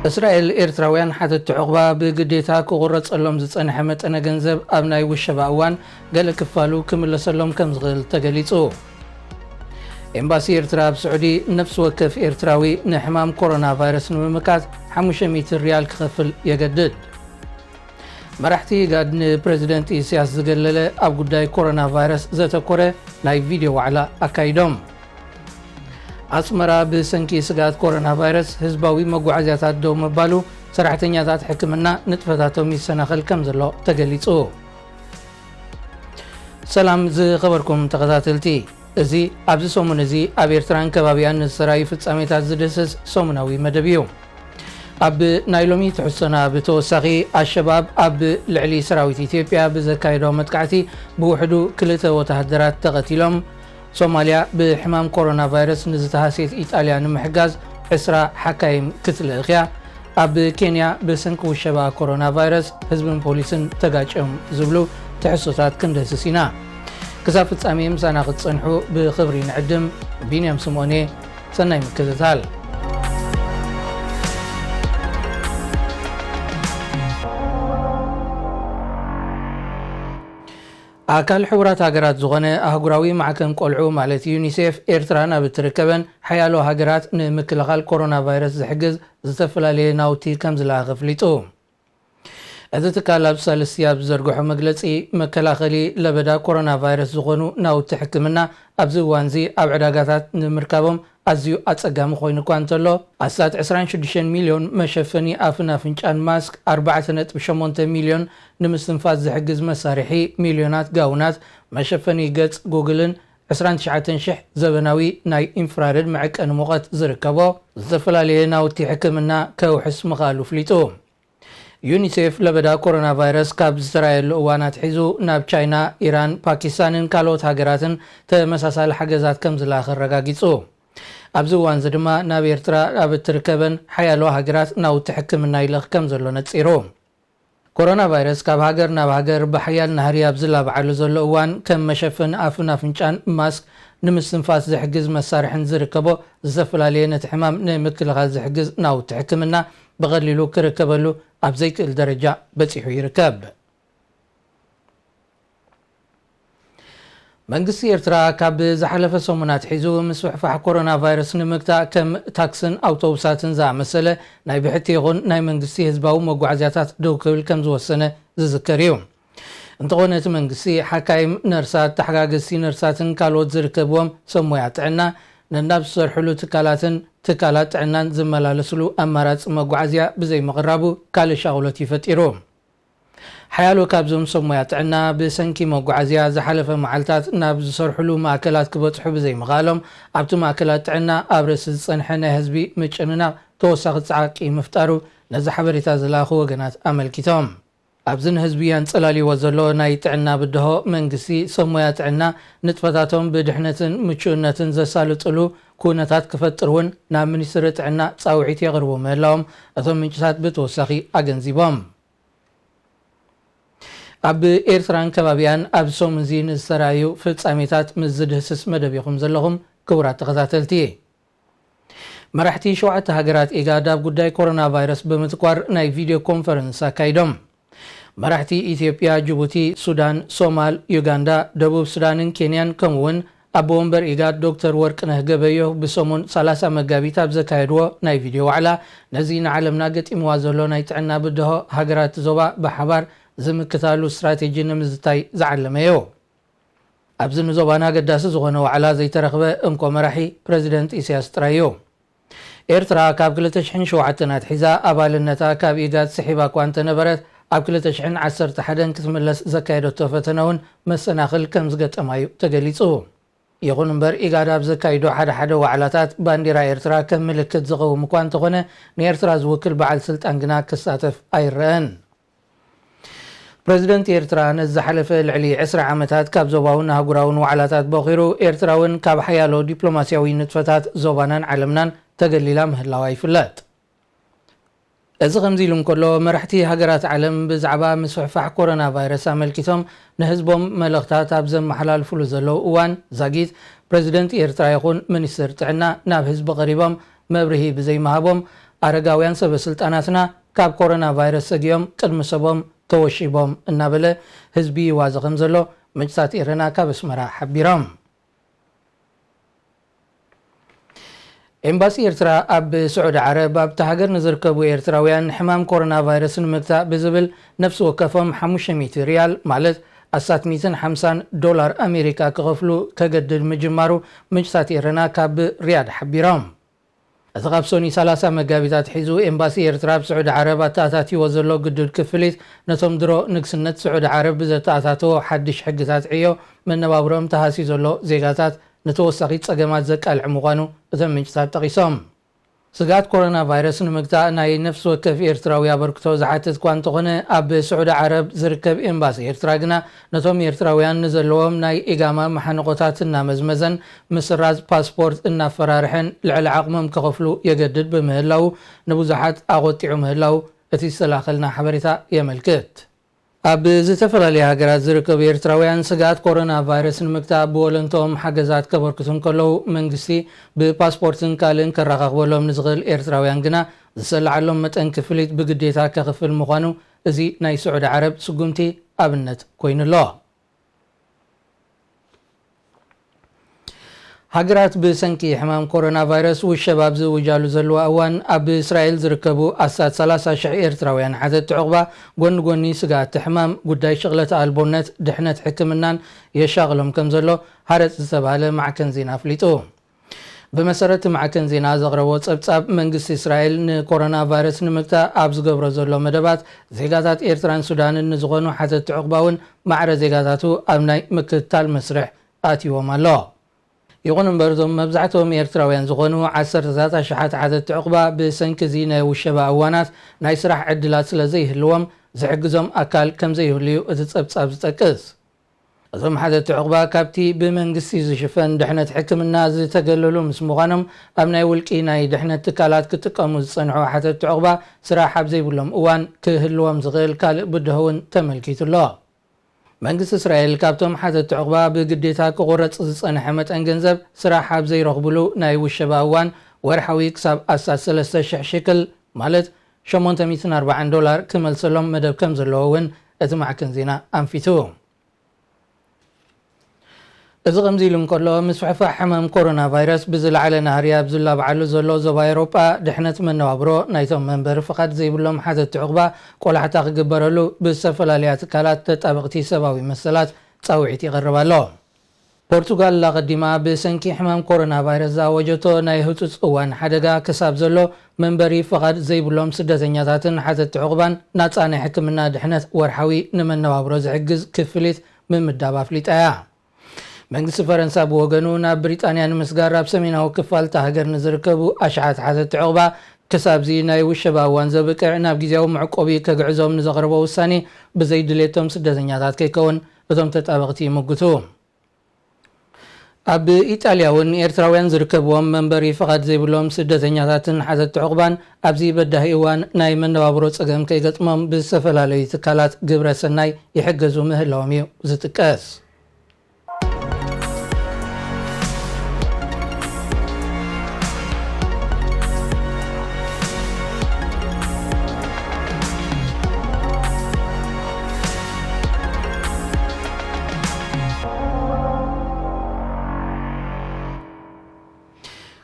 እስራኤል ኤርትራውያን ሓተት ዕቑባ ብግዴታ ክቑረፀሎም ዝጸንሐ መጠነ ገንዘብ ኣብ ናይ ውሸባ እዋን ገለ ክፋሉ ክምለሰሎም ከም ዝኽእል ተገሊጹ። ኤምባሲ ኤርትራ ኣብ ስዑዲ ነፍሲ ወከፍ ኤርትራዊ ንሕማም ኮሮና ቫይረስ ንምምካት 500 ሪያል ክኸፍል የገድድ። መራሕቲ ጋድ ንፕሬዚደንት ኢሳያስ ዝገለለ ኣብ ጉዳይ ኮሮና ቫይረስ ዘተኮረ ናይ ቪድዮ ዋዕላ ኣካይዶም። ኣስመራ ብሰንኪ ስጋት ኮሮና ቫይረስ ህዝባዊ መጓዓዝያታት ደው መባሉ ሰራሕተኛታት ሕክምና ንጥፈታቶም ይሰናኸል ከም ዘሎ ተገሊጹ። ሰላም ዝኸበርኩም ተኸታተልቲ፣ እዚ ኣብዚ ሰሙን እዚ ኣብ ኤርትራን ከባቢያን ንዝሰራዩ ፍጻሜታት ዝድህስስ ሰሙናዊ መደብ እዩ። ኣብ ናይ ሎሚ ትሕሶና ብተወሳኺ ኣሸባብ ኣብ ልዕሊ ሰራዊት ኢትዮጵያ ብዘካየዶ መጥቃዕቲ ብውሕዱ 2 ወተሃደራት ተቐቲሎም፣ ሶማልያ ብሕማም ኮሮና ቫይረስ ንዝተሃሴት ኢጣልያ ንምሕጋዝ 20 ሓካይም ክትልእኽያ፣ ኣብ ኬንያ ብሰንኪ ውሸባ ኮሮና ቫይረስ ህዝብን ፖሊስን ተጋጭዮም ዝብሉ ትሕሶታት ክንደስስ ኢና። ክሳብ ፍጻሜ ምሳና ክትጸንሑ ብኽብሪ ንዕድም። ቢንያም ስምዖን ሰናይ ምክትታል። ኣካል ሕቡራት ሃገራት ዝኾነ ኣህጉራዊ ማዕከን ቆልዑ ማለት ዩኒሴፍ ኤርትራ ናብ እትርከበን ሓያሎ ሃገራት ንምክልኻል ኮሮና ቫይረስ ዝሕግዝ ዝተፈላለየ ናውቲ ከም ዝለኣኸ ኣፍሊጡ። እዚ ትካል ኣብ ሳልስቲ ኣብ ዝዘርግሖ መግለፂ መከላኸሊ ለበዳ ኮሮና ቫይረስ ዝኾኑ ናውቲ ሕክምና ኣብዚ እዋን እዚ ኣብ ዕዳጋታት ንምርካቦም ኣዝዩ ኣጸጋሚ ኮይኑ እኳ እንተሎ ኣሳት 26 ሚልዮን መሸፈኒ ኣፍን ኣፍንጫን ማስክ፣ 4.8 ሚልዮን ንምስትንፋስ ዝሕግዝ መሳርሒ፣ ሚልዮናት ጋውናት፣ መሸፈኒ ገጽ ጉግልን 29,000 ዘበናዊ ናይ ኢንፍራሬድ መዐቀኒ ሙቐት ዝርከቦ ዝተፈላለየ ናውቲ ሕክምና ከውሕስ ምኽኣሉ ኣፍሊጡ። ዩኒሴፍ ለበዳ ኮሮና ቫይረስ ካብ ዝተራየሉ እዋናት ሒዙ ናብ ቻይና፣ ኢራን፣ ፓኪስታንን ካልኦት ሃገራትን ተመሳሳሊ ሓገዛት ከም ዝለኣኸ ኣረጋጊጹ። ኣብዚ እዋን እዚ ድማ ናብ ኤርትራ ኣብ እትርከበን ሓያሎ ሃገራት ናውቲ ሕክምና ይልእኽ ከም ዘሎ ነፂሩ። ኮሮና ቫይረስ ካብ ሃገር ናብ ሃገር ብሓያል ናህሪ ኣብ ዝላብዓሉ ዘሎ እዋን ከም መሸፈኒ ኣፍን ኣፍንጫን ማስክ፣ ንምስትንፋስ ዝሕግዝ መሳርሕን ዝርከቦ ዝተፈላለየ ነቲ ሕማም ንምክልኻል ዝሕግዝ ናውቲ ሕክምና ብቐሊሉ ክርከበሉ ኣብ ዘይክእል ደረጃ በፂሑ ይርከብ። መንግስቲ ኤርትራ ካብ ዝሓለፈ ሰሙናት ሒዙ ምስፍሕፋሕ ኮሮና ቫይረስ ንምግታእ ከም ታክስን ኣውቶቡሳትን ዝኣመሰለ ናይ ብሕቲ ይኹን ናይ መንግስቲ ህዝባዊ መጓዓዝያታት ደው ክብል ከም ዝወሰነ ዝዝከር እዩ። እንተኾነ እቲ መንግስቲ ሓካይም፣ ነርሳት፣ ተሓጋገዝቲ ነርሳትን ካልኦት ዝርከብዎም ሰብ ሞያ ጥዕና ነናብ ዝሰርሕሉ ትካላት ጥዕናን ዝመላለስሉ ኣማራፂ መጓዓዝያ ብዘይምቕራቡ ካልእ ሻغሎት ይፈጢሩ። ሓያሎ ካብዞም ሰብ ሞያ ጥዕና ብሰንኪ መጓዓዝያ ዝሓለፈ መዓልታት ናብ ዝሰርሕሉ ማእከላት ክበፅሑ ብዘይምኽኣሎም ኣብቲ ማእከላት ጥዕና ኣብ ርእሲ ዝጸንሐ ናይ ህዝቢ ምጭንናቕ ተወሳኺ ጸዓቂ ምፍጣሩ ነዚ ሓበሬታ ዝለኣኹ ወገናት ኣመልኪቶም። ኣብዚ ንህዝቢ ያንጸላልይዎ ዘሎ ናይ ጥዕና ብድሆ መንግስቲ ሰብ ሞያ ጥዕና ንጥፈታቶም ብድሕነትን ምቹእነትን ዘሳልጥሉ ኩነታት ክፈጥር እውን ናብ ሚኒስትሪ ጥዕና ጻውዒት የቕርቡ ምህላዎም እቶም ምንጭታት ብተወሳኺ ኣገንዚቦም። ኣብ ኤርትራን ከባቢያን ኣብ ሰሙን እዚ ንዝተረኣዩ ፍጻሜታት ምስ ዝድህስስ መደብ ኢኹም ዘለኹም ክቡራት ተኸታተልቲ። መራሕቲ 7 ሃገራት ኢጋድ ኣብ ጉዳይ ኮሮና ቫይረስ ብምትኳር ናይ ቪድዮ ኮንፈረንስ ኣካይዶም። መራሕቲ ኢትዮጵያ፣ ጅቡቲ፣ ሱዳን፣ ሶማል፣ ዩጋንዳ፣ ደቡብ ሱዳንን ኬንያን ከምኡውን ኣቦ ወንበር ኢጋድ ዶክተር ወርቅነህ ገበየሁ ብሰሙን 30 መጋቢት ኣብ ዘካየድዎ ናይ ቪድዮ ዋዕላ ነዚ ንዓለምና ገጢምዋ ዘሎ ናይ ጥዕና ብድሆ ሃገራት ዞባ ብሓባር ዝምክታሉ ስትራቴጂ ንምዝታይ ዝዓለመ እዩ። ኣብዚ ንዞባና ኣገዳሲ ዝኾነ ዋዕላ ዘይተረኽበ እንኮ መራሒ ፕሬዚደንት ኢሳያስ ጥራይ እዩ። ኤርትራ ካብ 2007 ኣትሒዛ ኣባልነታ ካብ ኢጋድ ስሒባ እኳ እንተነበረት ኣብ 2011 ክትምለስ ዘካየደቶ ፈተነ እውን መሰናኽል ከም ዝገጠማ እዩ ተገሊጹ። ይኹን እምበር ኢጋድ ኣብ ዘካይዶ ሓደ ዋዕላታት ባንዴራ ኤርትራ ከም ምልክት ዝቐውም እኳ እንተኾነ ንኤርትራ ዝውክል በዓል ስልጣን ግና ክሳተፍ ኣይረአን። ፕሬዚደንት ኤርትራ ነዚ ዝሓለፈ ልዕሊ 20 ዓመታት ካብ ዞባውን ኣህጉራውን ዋዕላታት በኺሩ ኤርትራ እውን ካብ ሓያሎ ዲፕሎማስያዊ ንጥፈታት ዞባናን ዓለምናን ተገሊላ ምህላዋ ይፍለጥ። እዚ ከምዚ ኢሉ እንከሎ መራሕቲ ሃገራት ዓለም ብዛዕባ ምስፍሕፋሕ ኮሮና ቫይረስ ኣመልኪቶም ንህዝቦም መልእኽታት ኣብ ዘመሓላልፍሉ ዘለው እዋን ዛጊት ፕሬዚደንት ኤርትራ ይኹን ሚኒስትር ጥዕና ናብ ህዝቢ ቀሪቦም መብርሂ ብዘይመሃቦም ኣረጋውያን ሰበስልጣናትና ካብ ኮሮና ቫይረስ ሰጊኦም ቅድሚ ሰቦም ተወሺቦም እናበለ ህዝቢ ይዋዝ ከም ዘሎ ምንጭታት ኤረና ካብ ኣስመራ ሓቢሮም። ኤምባሲ ኤርትራ ኣብ ስዑድ ዓረብ ኣብቲ ሃገር ንዝርከቡ ኤርትራውያን ሕማም ኮሮና ቫይረስ ንምግታእ ብዝብል ነፍሲ ወከፎም 500 ሪያል ማለት $950 ኣሜሪካ ክኸፍሉ ከገድድ ምጅማሩ ምንጭታት ኤረና ካብ ሪያድ ሓቢሮም። እቲ ካብ ሶኒ 30 መጋቢታት ሒዙ ኤምባሲ ኤርትራ ብስዑድ ዓረብ ኣተኣታትዎ ዘሎ ግድድ ክፍሊት ነቶም ድሮ ንግስነት ስዑድ ዓረብ ብዘተኣታትዎ ሓድሽ ሕግታት ዕዮ መነባብሮኦም ተሃሲ ዘሎ ዜጋታት ንተወሳኺ ፀገማት ዘቃልዕ ምዃኑ እቶም ምንጭታት ጠቒሶም። ስጋት ኮሮና ቫይረስ ንምግታእ ናይ ነፍሲ ወከፍ ኤርትራዊ ኣበርክቶ ዝሓትት እኳ እንተኾነ ኣብ ስዑድ ዓረብ ዝርከብ ኤምባሲ ኤርትራ ግና ነቶም ኤርትራውያን ንዘለዎም ናይ ኢጋማ መሓንቆታት እናመዝመዘን ምስራዝ ፓስፖርት እናፈራርሐን ልዕሊ ዓቕሞም ከኸፍሉ የገድድ ብምህላው ንብዙሓት ኣቆጢዑ ምህላው እቲ ዝተላኸልና ሓበሬታ የመልክት። ኣብ ዝተፈላለዩ ሃገራት ዝርከቡ ኤርትራውያን ስጋት ኮሮና ቫይረስ ንምግታእ ብወለንቶም ሓገዛት ከበርክቱን ከለዉ መንግስቲ ብፓስፖርትን ካልእን ከራኸኽበሎም ንዝኽእል ኤርትራውያን ግና ዝሰላዓሎም መጠን ክፍሊት ብግዴታ ከኽፍል ምዃኑ እዚ ናይ ስዑድ ዓረብ ስጉምቲ ኣብነት ኮይኑሎ። ሃገራት ብሰንኪ ሕማም ኮሮና ቫይረስ ውሸባብ ዝውጃሉ ዘለዋ እዋን ኣብ እስራኤል ዝርከቡ ኣሳት 30,000 ኤርትራውያን ዓደት ዕቑባ ጎኒ ጎኒ ስጋት ሕማም ጉዳይ ሽቕለት ኣልቦነት ድሕነት ሕክምናን የሻቕሎም ከም ዘሎ ሃረፅ ዝተባሃለ ማዕከን ዜና ኣፍሊጡ። ብመሰረት ማዕከን ዜና ዘቕረቦ ፀብጻብ መንግስቲ እስራኤል ንኮሮና ቫይረስ ንምግታእ ኣብ ዝገብሮ ዘሎ መደባት ዜጋታት ኤርትራን ሱዳንን ንዝኾኑ ዓደት ዕቑባ እውን ማዕረ ዜጋታቱ ኣብ ናይ ምክትታል መስርሕ ኣትይዎም ኣሎ። ይኹን እምበር እዞም መብዛሕትኦም ኤርትራውያን ዝኾኑ 10,000 ዓደት ዕቑባ ብሰንኪ እዚ ናይ ውሸባ እዋናት ናይ ስራሕ ዕድላት ስለ ዘይህልዎም ዝሕግዞም ኣካል ከም ዘይህልዩ እቲ ፀብጻብ ዝጠቅስ። እዞም ዓደት ዕቑባ ካብቲ ብመንግስቲ ዝሽፈን ድሕነት ሕክምና ዝተገለሉ ምስ ምዃኖም ኣብ ናይ ውልቂ ናይ ድሕነት ትካላት ክጥቀሙ ዝፀንሑ ዓደት ዕቑባ ስራሕ ኣብ ዘይብሎም እዋን ክህልዎም ዝኽእል ካልእ ብድሆ እውን ተመልኪቱሎ። መንግስቲ እስራኤል ካብቶም ዓደት ዕቑባ ብግዴታ ክቑረፅ ዝፀንሐ መጠን ገንዘብ ስራሕ ኣብ ዘይረኽብሉ ናይ ውሸባ እዋን ወርሓዊ ክሳብ ኣሳት 3,000 ሸክል ማለት $840 ክመልሰሎም መደብ ከም ዘለዎ እውን እቲ ማዕከን ዜና ኣንፊቱ። እዚ ከምዚ ኢሉ እንከሎ ምስፍሕፋሕ ሕማም ኮሮና ቫይረስ ብዝለዓለ ናህሪ ኣብ ዝላባዓሉ ዘሎ ዞባ ኤውሮጳ ድሕነት መነባብሮ ናይቶም መንበሪ ፍቓድ ዘይብሎም ዓደት ዕቑባ ቆላሕታ ክግበረሉ ብዝተፈላለያ ትካላት ተጣበቕቲ ሰብኣዊ መሰላት ፃውዒት ይቐርብ ኣሎ። ፖርቱጋል ላቐዲማ ብሰንኪ ሕማም ኮሮና ቫይረስ ዝኣወጀቶ ናይ ህፁፅ እዋን ሓደጋ ክሳብ ዘሎ መንበሪ ፍቓድ ዘይብሎም ስደተኛታትን ዓደት ዕቑባን ናፃ ናይ ሕክምና ድሕነት ወርሓዊ ንመነባብሮ ዝሕግዝ ክፍሊት ምምዳብ ኣፍሊጣ እያ። መንግስቲ ፈረንሳ ብወገኑ ናብ ብሪጣንያ ንምስጋር ኣብ ሰሜናዊ ክፋልታ ሃገር ንዝርከቡ ኣሽዓት ዓደት ዕቑባ ክሳብዚ ናይ ውሸባ እዋን ዘብቅዕ ናብ ግዜያዊ መዕቆቢ ከግዕዞም ንዘቕረቦ ውሳኔ ብዘይድሌቶም ስደተኛታት ከይከውን እቶም ተጣበቕቲ ይምግቱ። ኣብ ኢጣልያ እውን ኤርትራውያን ዝርከብዎም መንበሪ ፍቓድ ዘይብሎም ስደተኛታትን ዓደት ዕቑባን ኣብዚ በዳሂ እዋን ናይ መነባብሮ ፀገም ከይገጥሞም ብዝተፈላለዩ ትካላት ግብረ ሰናይ ይሕገዙ ምህላዎም እዩ ዝጥቀስ።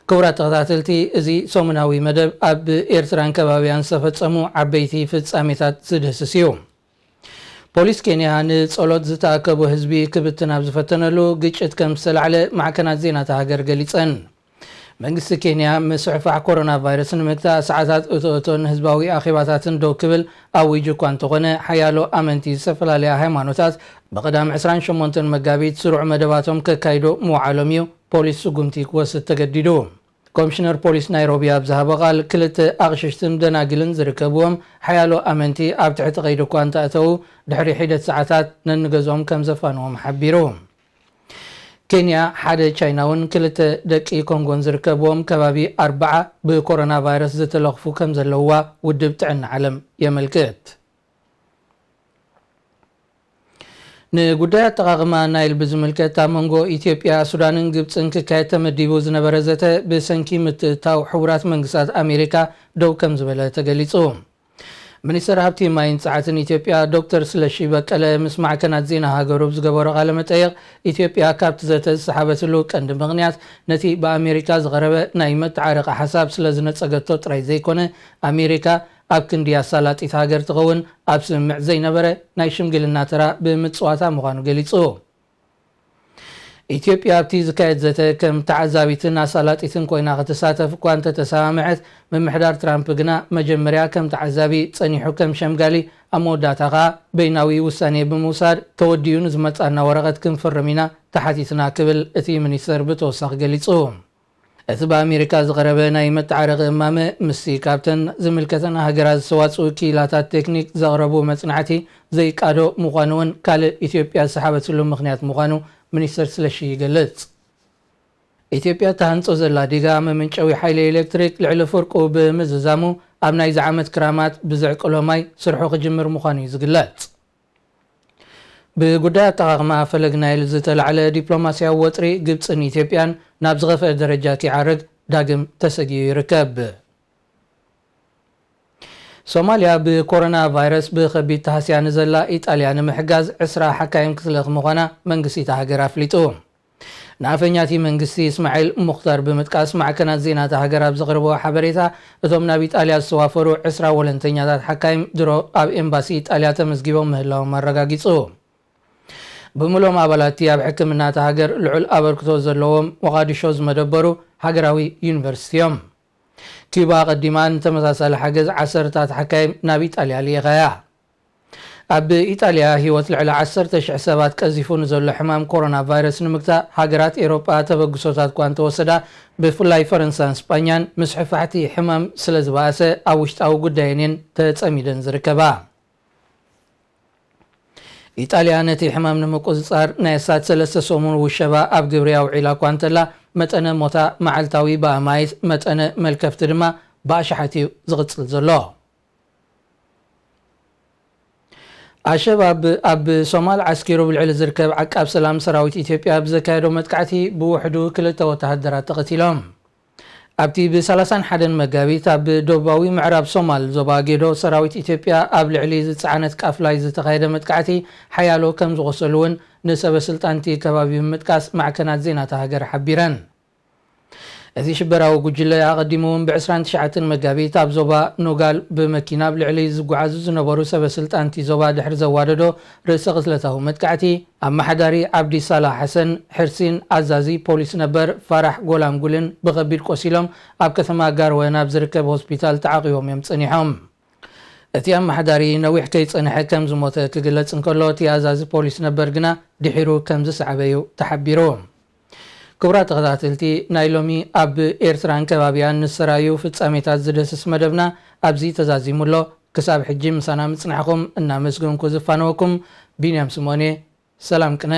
ክቡራት ተኸታተልቲ እዚ ሰሙናዊ መደብ ኣብ ኤርትራን ከባቢያን ዝተፈፀሙ ዓበይቲ ፍጻሜታት ዝድህስስ እዩ። ፖሊስ ኬንያ ንፀሎት ዝተኣከቡ ህዝቢ ክብትን ኣብ ዝፈተነሉ ግጭት ከም ዝተላዕለ ማዕከናት ዜናታ ሃገር ገሊፀን። መንግስቲ ኬንያ ምስዕፋሕ ኮሮና ቫይረስ ንምግታእ ሰዓታት እቶን ህዝባዊ ኣኼባታትን ደው ክብል ኣውጁ እኳ እንተኾነ ሓያሎ ኣመንቲ ዝተፈላለያ ሃይማኖታት ብቐዳም 28 መጋቢት ስሩዕ መደባቶም ከካይዶ ምውዓሎም እዩ ፖሊስ ስጉምቲ ክወስድ ተገዲዱ። ኮሚሽነር ፖሊስ ናይሮቢ ኣብ ዝሃቦ ቃል ክልተ ኣቕሽሽትን ደናግልን ዝርከብዎም ሓያሎ ኣመንቲ ኣብ ትሕቲ ቀይዲ እኳ እንተኣተዉ ድሕሪ ሒደት ሰዓታት ነንገዝኦም ከም ዘፋንዎም ሓቢሩ። ኬንያ ሓደ ቻይናውን ክልተ ደቂ ኮንጎን ዝርከብዎም ከባቢ 40 ብኮሮና ቫይረስ ዝተለኽፉ ከም ዘለውዋ ውድብ ጥዕና ዓለም የመልክት። ንጉዳይ አጠቃቅማ ናይል ብዝምልከት ኣብ መንጎ ኢትዮጵያ ሱዳንን ግብፅን ክካየድ ተመዲቡ ዝነበረ ዘተ ብሰንኪ ምትእትታው ሕቡራት መንግስታት ኣሜሪካ ደው ከም ዝበለ ተገሊጹ። ሚኒስትር ሃብቲ ማይን ፀዓትን ኢትዮጵያ ዶክተር ስለሺ በቀለ ምስ ማዕከናት ዜና ሃገሩ ዝገበሮ ቃለ መጠይቅ ኢትዮጵያ ካብቲ ዘተ ዝሰሓበትሉ ቀንዲ ምክንያት ነቲ ብኣሜሪካ ዝቐረበ ናይ መተዓረቂ ሓሳብ ስለ ዝነፀገቶ ጥራይ ዘይኮነ ኣሜሪካ ኣብ ክንዲ ኣሳላጢት ሃገር ትኸውን ኣብ ስምምዕ ዘይነበረ ናይ ሽምግልና ተራ ብምፅዋታ ምዃኑ ገሊጹ። ኢትዮጵያ ኣብቲ ዝካየድ ዘተ ከም ተዓዛቢትን ኣሳላጢትን ኮይና ክትሳተፍ እኳ እንተተሰማምዐት ምምሕዳር ትራምፕ ግና መጀመርያ ከም ተዓዛቢ ፀኒሑ ከም ሸምጋሊ ኣብ መወዳእታ ከዓ በይናዊ ውሳኔ ብምውሳድ ተወዲኡ ንዝመፃና ወረቐት ክንፍርም ኢና ተሓቲትና ክብል እቲ ሚኒስተር ብተወሳኺ ገሊጹ። እቲ በኣሜሪካ ዝቐረበ ናይ መተዓረቂ እማመ ምስቲ ካብተን ዝምልከተን ሃገራት ዝተዋፅኡ ኪላታት ቴክኒክ ዘቕረቡ መፅናዕቲ ዘይቃዶ ምዃኑ እውን ካልእ ኢትዮጵያ ዝሰሓበትሉ ምክንያት ምዃኑ ሚኒስትር ስለሺ ይገልጽ። ኢትዮጵያ ተሃንፆ ዘላ ዲጋ መመንጨዊ ሓይሊ ኤሌክትሪክ ልዕሊ ፍርቁ ብምዝዛሙ ኣብ ናይ ዝዓመት ክራማት ብዝዕቅሎ ማይ ስርሑ ክጅምር ምዃኑ እዩ ዝግለጽ። ብጉዳይ አጠቃቅማ ፈለግ ናይል ዝተለዓለ ዲፕሎማስያዊ ወጥሪ ግብፅን ኢትዮጵያን ናብ ዝኸፍአ ደረጃ ኪዓርግ ዳግም ተሰጊዩ ይርከብ። ሶማልያ ብኮሮና ቫይረስ ብከቢድ ተሃስያ ንዘላ ኢጣልያ ንምሕጋዝ 20 ሓካይም ክትልኽ ምዃና መንግስቲ እታ ሃገር ኣፍሊጡ። ንኣፈኛቲ መንግስቲ እስማዒል ሙክታር ብምጥቃስ ማዕከናት ዜና እታ ሃገር ኣብ ዘቕርቦ ሓበሬታ እቶም ናብ ኢጣልያ ዝተዋፈሩ 20 ወለንተኛታት ሓካይም ድሮ ኣብ ኤምባሲ ኢጣልያ ተመዝጊቦም ምህላዎም ኣረጋጊጹ። ብምሎም ኣባላቲ ኣብ ሕክምና እታ ሃገር ልዑል ኣበርክቶ ዘለዎም ሞቃዲሾ ዝመደበሩ ሃገራዊ ዩኒቨርሲቲ እዮም። ኪባ ቀዲማ ንተመሳሳሊ ሓገዝ 10 ሓካይም ናብ ኢጣልያ ልኢኸያ። ኣብ ኢጣልያ ህይወት ልዕሊ 10,000 ሰባት ቀዚፉ ንዘሎ ሕማም ኮሮና ቫይረስ ንምግታእ ሃገራት ኤሮጳ ተበግሶታት እኳ እንተወሰዳ ብፍላይ ፈረንሳን ስጳኛን ምስ ሕፋሕቲ ሕማም ስለ ዝበኣሰ ኣብ ውሽጣዊ ጉዳየንን ተፀሚደን ዝርከባ። ኢጣልያ ነቲ ሕማም ንምቁፅፃር ናይ እሳት 3 ሰሙን ውሸባ ኣብ ግብሪ ኣውዒላ እኳ እንተላ መጠነ ሞታ መዓልታዊ ብኣማይት መጠነ መልከፍቲ ድማ ብኣሽሓት እዩ ዝቕፅል ዘሎ። ኣሸባብ ኣብ ሶማል ዓስኪሩ ብልዕሊ ዝርከብ ዓቃብ ሰላም ሰራዊት ኢትዮጵያ ብዘካየዶ መጥቃዕቲ ብውሕዱ 2 ወተሃደራት ተቐቲሎም። ኣብቲ ብ31 መጋቢት ኣብ ደቡባዊ ምዕራብ ሶማል ዞባ ጌዶ ሰራዊት ኢትዮጵያ ኣብ ልዕሊ ዝፀዓነት ቃፍላይ ዝተኻየደ መጥቃዕቲ ሓያሎ ከም ዝቆሰሉ እውን ንሰበስልጣንቲ ከባቢ ብምጥቃስ ማዕከናት ዜና እታ ሃገር ሓቢረን። እዚ ሽበራዊ ጉጅለ ኣቐዲሙ እውን ብ29 መጋቢት ኣብ ዞባ ኖጋል ብመኪና ብልዕሊ ዝጓዓዙ ዝነበሩ ሰበስልጣንቲ ዞባ ድሕሪ ዘዋደዶ ርእሰ ቅትለታዊ መጥቃዕቲ ኣመሓዳሪ ዓብዲ ሳላህ ሓሰን ሕርሲን ኣዛዚ ፖሊስ ነበር ፋራሕ ጎላንጉልን ብከቢድ ቆሲሎም ኣብ ከተማ ጋርወ ናብ ዝርከብ ሆስፒታል ተዓቂቦም እዮም ፀኒሖም። እቲ ኣመሓዳሪ ነዊሕ ከይፀንሐ ከም ዝሞተ ክግለጽ እንከሎ እቲ ኣዛዚ ፖሊስ ነበር ግና ድሒሩ ከም ዝሰዓበዩ ተሓቢሩ። ክቡራት ተኸታተልቲ ናይ ሎሚ ኣብ ኤርትራን ከባቢያን ንሰራዩ ፍጻሜታት ዝደስስ መደብና ኣብዚ ተዛዚሙሎ ክሳብ ሕጂ ምሳና ምጽናሕኩም እናመስገንኩ ዝፋነወኩም ቢንያም ስሞኔ ሰላም ቅነ